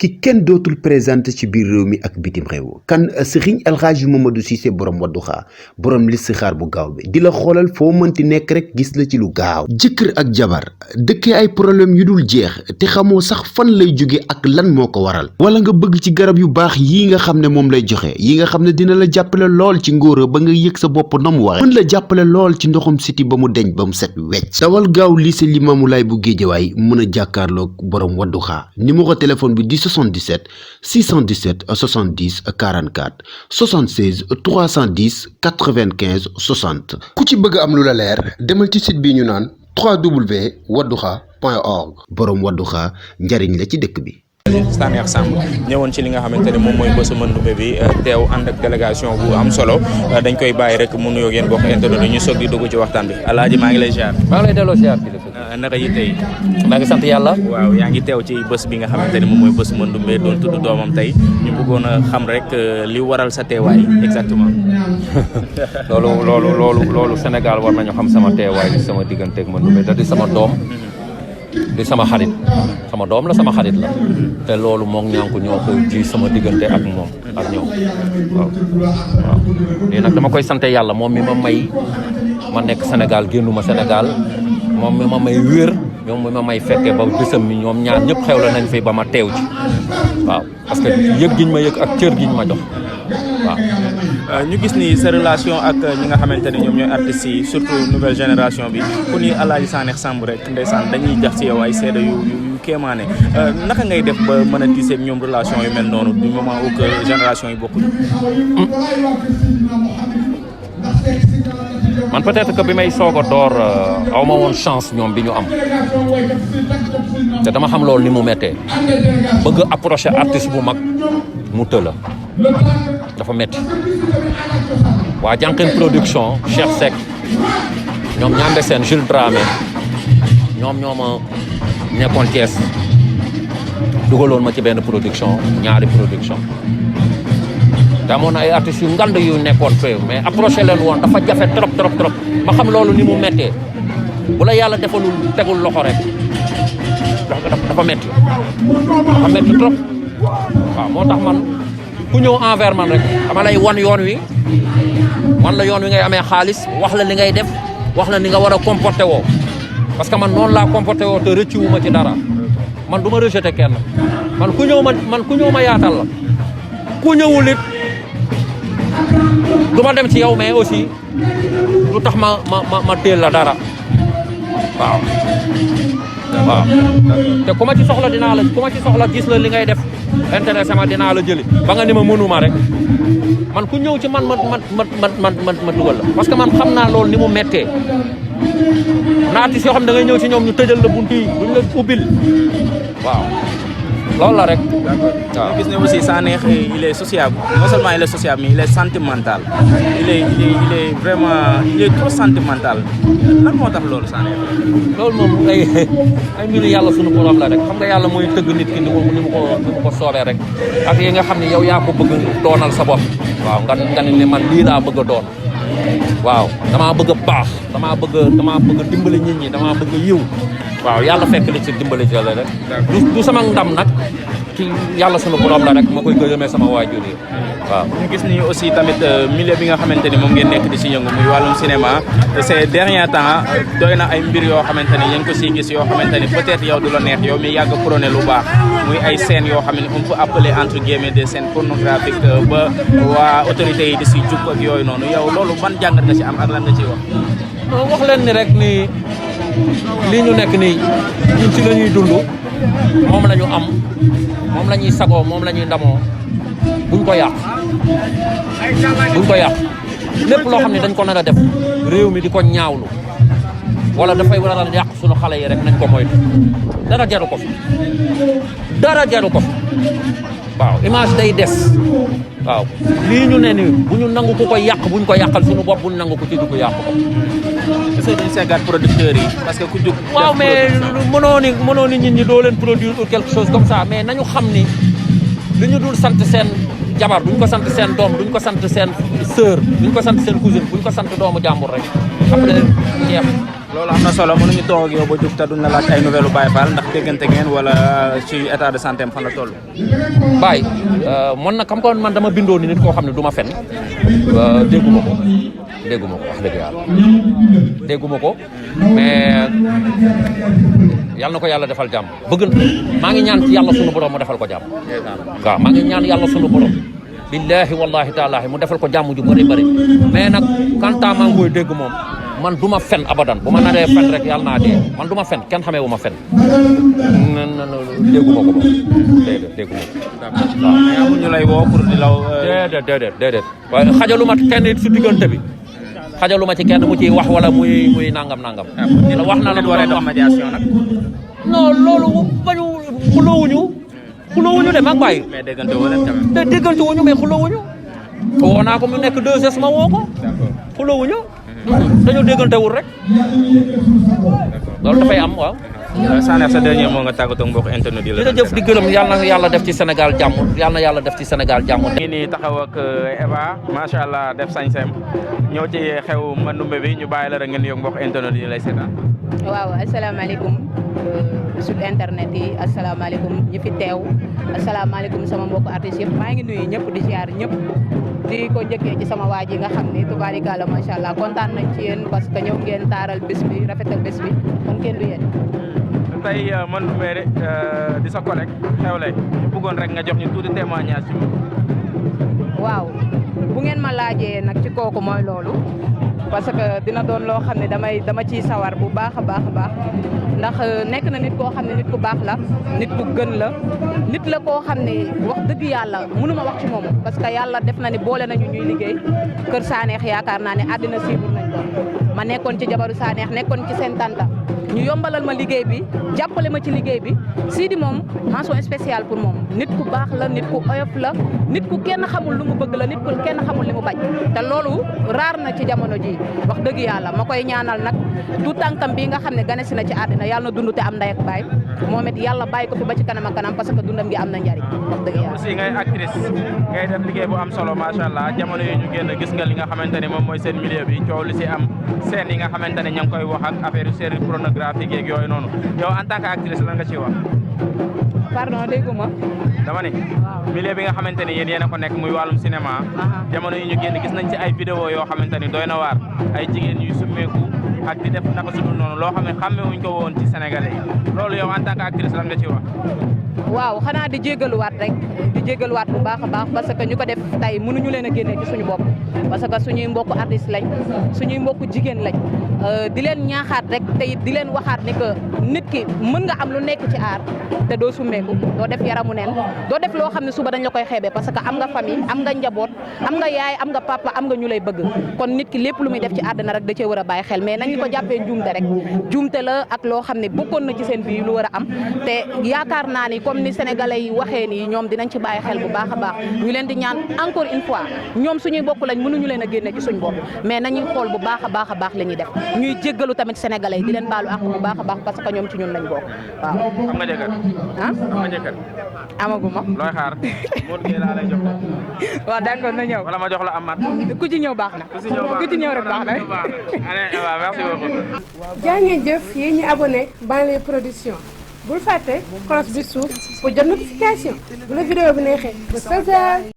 ki kenn dootul présenté ci biir réew mi ak bitim réew kan Serigne El Hadji Mamadou Cissé borom Wadduha borom listixaar bu gaaw bi di la xoolal foo mënti nekk rek gis la ci lu gaaw jëkkër ak jabar dëkkee ay problème yu dul jeex te xamoo sax fan lay jóge ak lan moo ko waral wala nga bëgg ci garab yu baax yi nga xam ne moom lay joxe yi nga xam ne dina la jàppale lool ci ngóora ba nga yëg sa bopp na mu waxe mën la jàppale lool ci ndoxum siti ba mu deñ ba mu set wecc dawal gaaw lycée Limamoulaye bu Géejawaay mën a jàkkaarloog borom Wadduha numéro téléphone bi di 77 617 70 44 76 310 95 60 ku ci bëgg am lu la leer demal ci site bi ñu naan www.wadduha.org borom Wadduha njariñ la ci dëkk bi. Sanekh Samb ñëwoon ci li nga xamante ne moom mooy bésu Mandumbe bi teew ànd ak délégation bu am solo dañ koy bàyyi rek mu nuyoo yéen bokk internet ñu soog di dugg ci waxtaan bi alaaji maa ngi lay ziar. maa ngi lay delloo ziar bi naka yi tey. maa ngi sant yàlla. waaw yaa ngi teew ci bés bi nga xamante ne moom mooy bésu Mandumbe doon tudd doomam tey ñu bëggoon a xam rek li waral sa teewaay exactement. loolu Sénégal war nañu xam sama teewaay di sama digganteeg Mandumbe da di sama doom. di sama xarit sama doom la sama xarit la te loolu moom ñànku ñoo ko ji sama diggante ak moom ak ñoom waaw lii nag dama koy sant yàlla moom mi ma may ma nekk Sénégal génnuma Sénégal moom mi ma may wér ñoom mi ma may fekkee ba bésam mi ñoom ñaar ñëpp xew la nañ fi ba ma teew ci waaw parce que yëg giñ ma yëg ak cër giñ ma jox waaw ñu gis ni sa relation ak ñi nga xamante ne ñoom ñooy artistes yi surtout nouvelle génération bi ku ni Alaaji Sanekh Samb rek ndeysaan dañuy jax ci yow ay seede yu kéemaane naka ngay def ba mën a tisser ak ñoom relation yu mel noonu du moment où que génération yi bokkuñu. man peut-être que bi may soog a door aw ma woon chance ñoom bi ñu am te dama xam loolu ni mu méttee bëgg approcher artiste bu mag mu tëla dafa métti waa Jànqeen production Cheikh Seck ñoom ñaambe seen Jules Dramé ñoom ñooma nekkoon Thiès dugaloon ma ci benn production ñaari production te amoon ay artistes yu ngand yu nekkoon fee mais approché leen woon dafa jafe trop ma xam loolu ni mu méttee bu la yàlla defalul tegul loxo rek dafa métti trop waaw moo tax man ku ñëw envers man rek dama lay wan yoon wi la yoon wi ngay amee xaalis wax la li ngay def wax la ni nga war a comporté woo parce que man noonu laa comporté woo te rëccu wu ma ci dara man du ma rejeté kenn man ku ñëw ma yaatal la ku ñëwul it du ma dem ci yow mais aussi lu tax ma teel la dara waaw te ku ma ci soxla gis la li ngay def intéressé ma dinaa la jëli ba nga ni ma mënuma rek man ku ñëw ci man ma dugal la parce que man xam naa loolu ni mu méttee na artiste yoo xam ne da ngay ñëw ci ñoom ñu tëjal la buntu yi duñ la ubbil waaw loolu la rek. d'accord waaw gis ne aussi Sanekh il est sociable non seulement il est sociable mais il est sentimental il est vraiment trop sentimental lan moo tax loolu Sanekh. loolu moom ay mbiru yàlla sunu borom la rek xam nga yàlla mooy tëgg nit ki ni mu ko soobee rek ak yi nga xam ne yow yaa ko bëgg doonal sa bopp waaw nga ne man lii laa bëgg a doon waaw damaa bëgg a baax damaa bëgg dimbali nit ñi damaa bëgg yiw waaw yàlla fekk li ci dimbali ci la rek du sama ndam nag ci yàlla sunu borom la rek ma koy gërëmee sama waajur yi waaw. ñu gis ni aussi tamit milieu bi nga xamante ni moom ngeen nekk di si yëngu muy wàllum cinéma ces derniers temps doy na ay mbir yoo xamante ni yéen ko siy gis yoo xamante ni peut-être yow du la neex yow mi yàgg prôné lu baax muy ay scènes yoo xam ne on peut appeler entre guillemets des scènes pornographiques ba waa autorités yi di si jug ak yooyu noonu yow loolu ban jàngat nga si am ak lan nga ciy wax. non wax leen ni rek ni lii ñu nekk nii ñun ci la ñuy dund moom la ñu am moom la ñuy sagoo moom la ñuy ndamoo buñ ko yàq lépp loo xam ne dañ ko nar a def réew mi di ko ñaawlu wala dafay war a yàq suñu xale yi rek nañ ko moytu dara jaru ko fi waaw image day des waaw lii ñu ne nii bu ñu nangu ku ko yàq buñ ko yàqal suñu bopp buñ nangu ko ci dugg yàq ko. est-ce que duñ seggaat producteurs yi parce que ku jóg. waaw mais mënoo ni nit ñi doo leen produire ou quelque chose comme ça mais nañu xam ni li ñu dul sant seen jabar duñ ko sant seen doom duñ ko sant seen sœur duñ ko sant seen cousine buñ ko sant doomu jàmbur rek après jeex loolu am na solo mënuñu toog ak yow ba jug te duñ la laaj ay nouvelle u Baye Fall ndax déggante ngeen wala ci état de santé am fan la toll. Baye man nag xam ko man dama bindoo ni nit koo xam ne du ma fen dégguma ko wax dëgg yàlla dégguma ko mais yàlla na ko yàlla defal jàmm maa ngi ñaan ci yàlla sunu borom mu defal ko jàmm waaw maa ngi ñaan yàlla sunu borom billahi wallahi taalaahi mu defal ko jàmm ju bëri bëri mais nag kanta maa ngi koy dégg moom man du ma fen abadan bu ma naree fen rek yàlla naa dee man du ma fen kenn xamee wu ma fen dégguma ko moom dégguma ko waaw ñu lay woo pour di law déedéet waaye xajaluma kenn it su diggante bi xajaluma ci kenn mu ciy wax wala muy nangam la wax na la waree dox médiation nag non loolu bañu xuloowuñu de mag Baye mais déggante woo leen tamit te déggante wuñu mais xuloowuñu woo naa ko mu nekk 2S ma woo ko xuloowuñu dañoo déggante wul rek loolu dafay am waaw Sanekh sa dernier moo nga tàggatoo mbokk internet yi la jërëjëf di gërëm yàlla na yàlla def ci Sénégal jàmm yàlla na yàlla def ci Sénégal jàmm ngi nii taxaw ak Eva macha allah def sañ-sañ ñëw ci xew Mandumbe bi ñu bàyyi la rek ngeen yokk mbokk internet yi lay seetaan waaw asalaamaaleykum sur internet yi asalaamaaleykum ñi fi teew asalaamaaleykum sama mbokk artistes yëpp maa ngi nuyu ñëpp di ziar ñëpp di ko njëkkee ci sama waa ji nga xam ni tubaarikàlla macha allah kontaan nañ ci yéen parce que ñëw ngeen taaral bés bi rafetal bés bi kon kenn du yéen. tey Mandumbe di sa collègue xewle ñu bëggoon rek nga jox ñu tuuti témoignage ci moom. waaw bu ngeen ma laajee nag ci kooku mooy loolu parce que dina doon loo xam ne dama ciy sawar bu baax a baax ndax nekk na nit koo xam ne nit ku baax la nit ku gën la nit la koo xam ne wax dëgg yàlla mënuma wax ci moom parce que yàlla def na ni boole nañu ñuy liggéey kër Sanekh yaakaar naa ne àddina siibur nañ ko ma nekkoon ci jabaru Sanekh nekkoon ci seen tanta ñu yombalal ma liggéey bi jàppale ma ci liggéey bi Sidi moom mention spéciale pour moom nit ku baax la nit ku oyof la nit ku kenn xamul lu mu bëgg la nit ku kenn xamul li mu bañ te loolu raar na ci jamono ji wax dëgg yàlla ma koy ñaanal nag du tànkam bi nga xam ne ganesi na ci àddina yàlla na dund te am ndey ak baay moom it yàlla bàyyi ko fi ba ci kanam ak kanam parce que dundam gi am na njariñ wax dëgg yàlla. aussi ngay actrice ngay def liggéey bu am solo macha allah jamono yi ñu génn gis nga li nga xamante ne moom mooy seen milieu bi coow li si am seen yi nga xamante ne ña ngi koy wax ak affaire série pornographique yeeg yooyu noonu yow en tant que actrice lan nga ciy wax. pardon dégguma. dama ne. milieu bi nga xamante ni yéen a ko nekk muy wàllum cinéma. jamono yi ñu génn gis nañ ci ay vidéo yoo xamante ni doy na waar ay jigéen yuy summeeku ak di def naka su dul noonu loo xam ne xàmmewuñ ko woon ci sénégalais yi loolu yow en tant que actrice lan nga ciy wax. waaw xanaa di jégaluwaat rek di jégaluwaat bu baax a baax parce que ñu ko def tey mënuñu leen a génne ci suñu bopp parce que suñuy mbokku artiste lañ suñuy mbokku jigéen lañ di leen ñaaxaat rek te it di leen waxaat ni que nit ki mën nga am lu nekk ci aar te doo summeeku doo def yaramu neen doo def loo xam ne suba dañ la koy xeebee parce que am nga famille am nga njaboot am nga yaay am nga papa am nga ñu lay bëgg kon nit ki lépp lu muy def ci àddina rek da cee war a bàyyi xel mais nañu ko jàppee njuumte rek njuumte la ak loo xam ne bokkoon na ci seen biir lu war a am te yaakaar naa ni comme ni sénégalais yi waxee nii ñoom dinañ ci bàyyi xel bu baax a baax ñu leen di ñaan encore une fois ñoom suñuy bokk lañ mënuñu leen a génne ci suñ bopp mais nañuy xool bu baax a baax la ñuy def ñuy jéggalu tamit sénégalais yi di leen baalu àq bu baax a baax parce que ñoom ci ñun lañ bokk waaw. am nga jëkkër. ah am nga jëkkër. amaguma. looy xaar Modou Gueye laa lay jox. waaw d'accord na ñëw. wala ma jox la Amath. ku ci ñëw baax na. ku ci ñëw rek baax na. allez merci beaucoup. jaa ngeen jëf yéen ñi abonné Banlieue production bul fàtte cloche bi suuf pour jot notification bu la vidéo bi neexee ba